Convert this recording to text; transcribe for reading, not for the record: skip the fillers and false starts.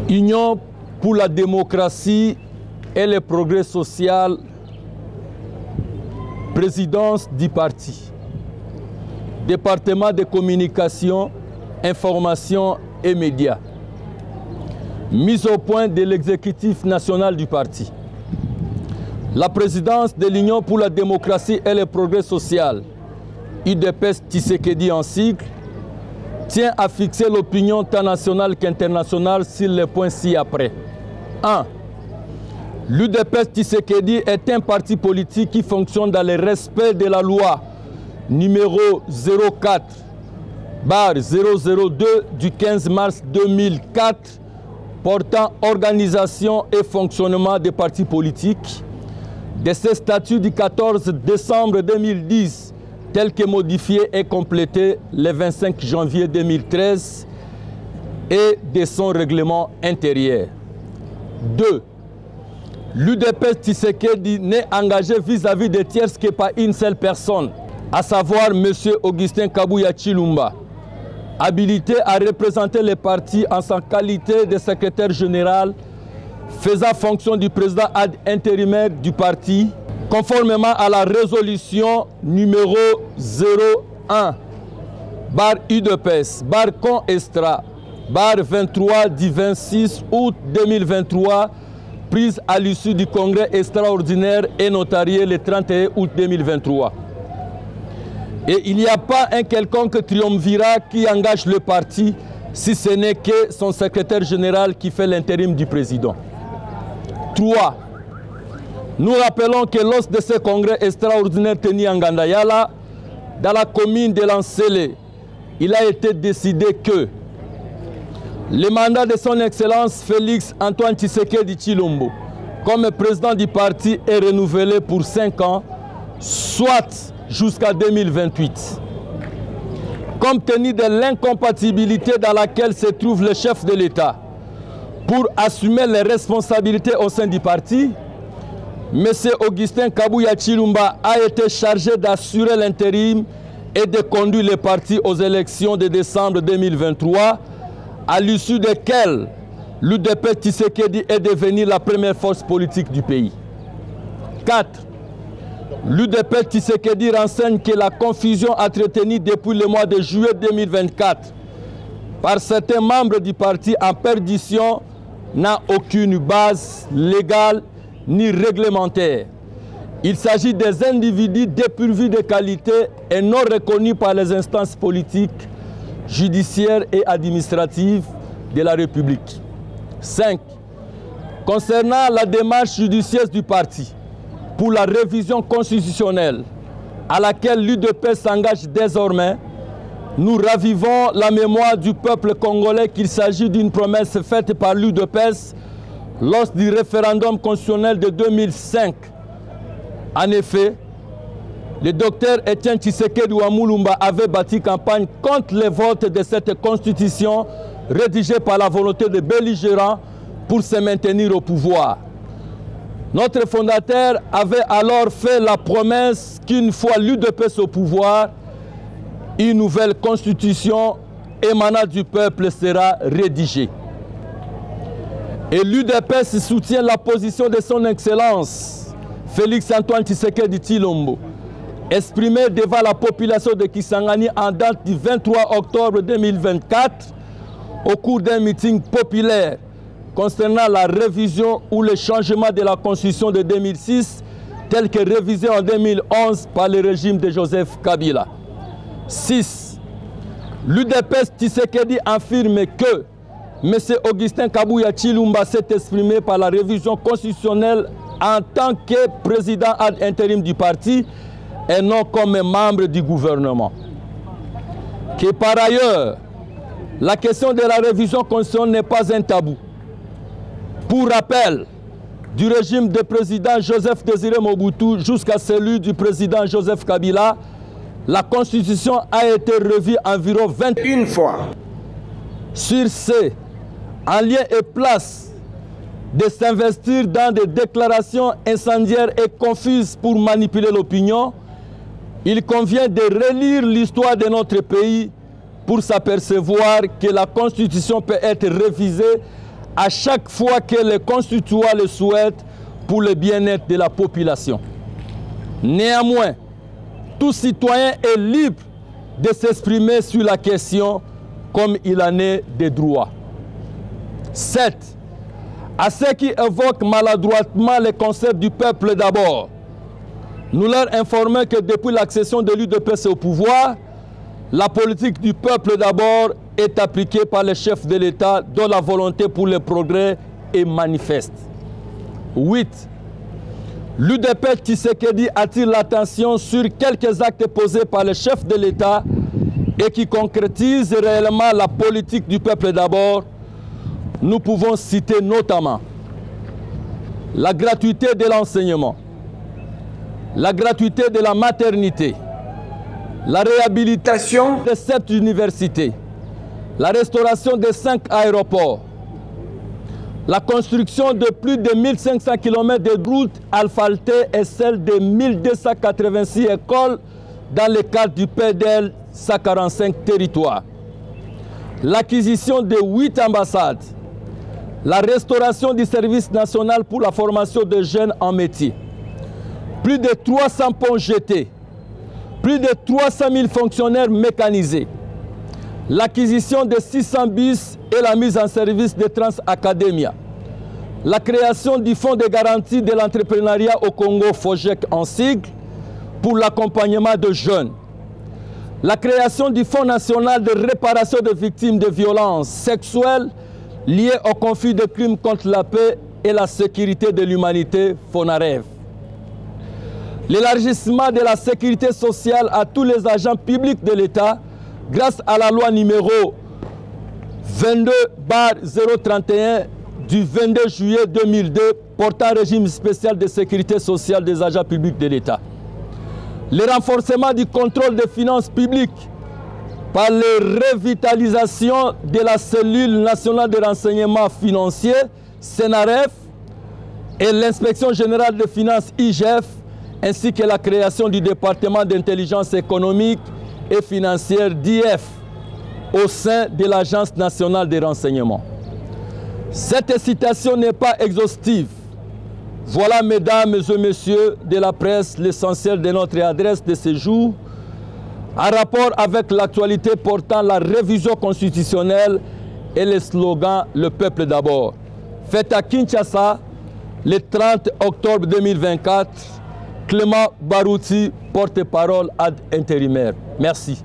Union pour la démocratie et le progrès social, présidence du parti, département de communication, information et médias, mise au point de l'exécutif national du parti. La présidence de l'Union pour la démocratie et le progrès social, UDPS Tshisekedi en sigle, tient à fixer l'opinion tant nationale qu'internationale sur les points ci-après. 1. L'UDPS Tshisekedi est un parti politique qui fonctionne dans le respect de la loi numéro 04/002 du 15 mars 2004 portant organisation et fonctionnement des partis politiques, de ses statuts du 14 décembre 2010 tel que modifié et complété le 25 janvier 2013 et de son règlement intérieur. 2. L'UDPS Tshisekedi n'est engagé vis-à-vis des tierces que par une seule personne, à savoir M. Augustin Kabuya Tshilomba, habilité à représenter le parti en sa qualité de secrétaire général, faisant fonction du président ad intérimaire du parti, conformément à la résolution numéro 01/UDPS/Con-Estra/23 du 26 août 2023, prise à l'issue du congrès extraordinaire et notarié le 31 août 2023. Et il n'y a pas un quelconque triumvirat qui engage le parti, si ce n'est que son secrétaire général qui fait l'intérim du président. 3. Nous rappelons que lors de ce congrès extraordinaire tenu en Gandayala, dans la commune de Lansele, il a été décidé que le mandat de son Excellence Félix Antoine Tshisekedi Tshilombo comme président du parti est renouvelé pour 5 ans, soit jusqu'à 2028. Compte tenu de l'incompatibilité dans laquelle se trouve le chef de l'État pour assumer les responsabilités au sein du parti, M. Augustin Kabuya Tshilomba a été chargé d'assurer l'intérim et de conduire le parti aux élections de décembre 2023, à l'issue desquelles l'UDPS Tshisekedi est devenue la première force politique du pays. 4. L'UDPS Tshisekedi renseigne que la confusion entretenue depuis le mois de juillet 2024 par certains membres du parti en perdition n'a aucune base légale ni réglementaire. Il s'agit des individus dépourvus de qualité et non reconnus par les instances politiques, judiciaires et administratives de la République. 5. Concernant la démarche judiciaire du parti pour la révision constitutionnelle à laquelle l'UDPS s'engage désormais, nous ravivons la mémoire du peuple congolais qu'il s'agit d'une promesse faite par l'UDPS lors du référendum constitutionnel de 2005. En effet, le docteur Etienne Tshisekedi Wamulumba avait bâti campagne contre le vote de cette constitution rédigée par la volonté de belligérants pour se maintenir au pouvoir. Notre fondateur avait alors fait la promesse qu'une fois l'UDPS au pouvoir, une nouvelle constitution émanant du peuple sera rédigée. Et l'UDPS soutient la position de son Excellence Félix Antoine Tshisekedi Tshilombo, exprimée devant la population de Kisangani en date du 23 octobre 2024 au cours d'un meeting populaire concernant la révision ou le changement de la Constitution de 2006 telle que révisée en 2011 par le régime de Joseph Kabila. 6. L'UDPS Tshisekedi affirme que M. Augustin Kabuya Tshilomba s'est exprimé par la révision constitutionnelle en tant que président ad intérim du parti et non comme membre du gouvernement. Que par ailleurs, la question de la révision constitutionnelle n'est pas un tabou. Pour rappel, du régime du président Joseph Désiré Mobutu jusqu'à celui du président Joseph Kabila, la Constitution a été revue environ 21 fois. Sur ce, en lieu et place de s'investir dans des déclarations incendiaires et confuses pour manipuler l'opinion, il convient de relire l'histoire de notre pays pour s'apercevoir que la Constitution peut être révisée à chaque fois que les constituants le souhaitent pour le bien-être de la population. Néanmoins, tout citoyen est libre de s'exprimer sur la question comme il en est des droits. 7. À ceux qui évoquent maladroitement le concept du peuple d'abord, nous leur informons que depuis l'accession de l'UDPS au pouvoir, la politique du peuple d'abord est appliquée par les chefs de l'État dont la volonté pour le progrès est manifeste. 8. L'UDPS Tshisekedi attire l'attention sur quelques actes posés par les chefs de l'État et qui concrétisent réellement la politique du peuple d'abord. Nous pouvons citer notamment la gratuité de l'enseignement, la gratuité de la maternité, la réhabilitation de 7 universités, la restauration de 5 aéroports, la construction de plus de 1500 km de routes asphaltées et celle de 1286 écoles dans le cadre du PDL 145 territoires, l'acquisition de 8 ambassades, la restauration du service national pour la formation de jeunes en métier, plus de 300 ponts jetés, plus de 300 000 fonctionnaires mécanisés, l'acquisition de 600 bus et la mise en service de Transacademia, la création du Fonds de garantie de l'entrepreneuriat au Congo, FOGEC en sigle, pour l'accompagnement de jeunes, la création du Fonds national de réparation des victimes de violences sexuelles liées au conflit de crimes contre la paix et la sécurité de l'humanité, FONAREV. L'élargissement de la sécurité sociale à tous les agents publics de l'État grâce à la loi numéro 22/031 du 22 juillet 2002 portant régime spécial de sécurité sociale des agents publics de l'État. Le renforcement du contrôle des finances publiques par la revitalisation de la cellule nationale de renseignement financier, CNRF, et l'inspection générale des finances, IGF, ainsi que la création du département d'intelligence économique et financière, DIF, au sein de l'Agence nationale des renseignements. Cette citation n'est pas exhaustive. Voilà, mesdames et messieurs de la presse, l'essentiel de notre adresse de ce jour, en rapport avec l'actualité portant la révision constitutionnelle et le slogan « Le peuple d'abord ». Fait à Kinshasa, le 30 octobre 2024, Clément Barouti, porte-parole ad intérimaire. Merci.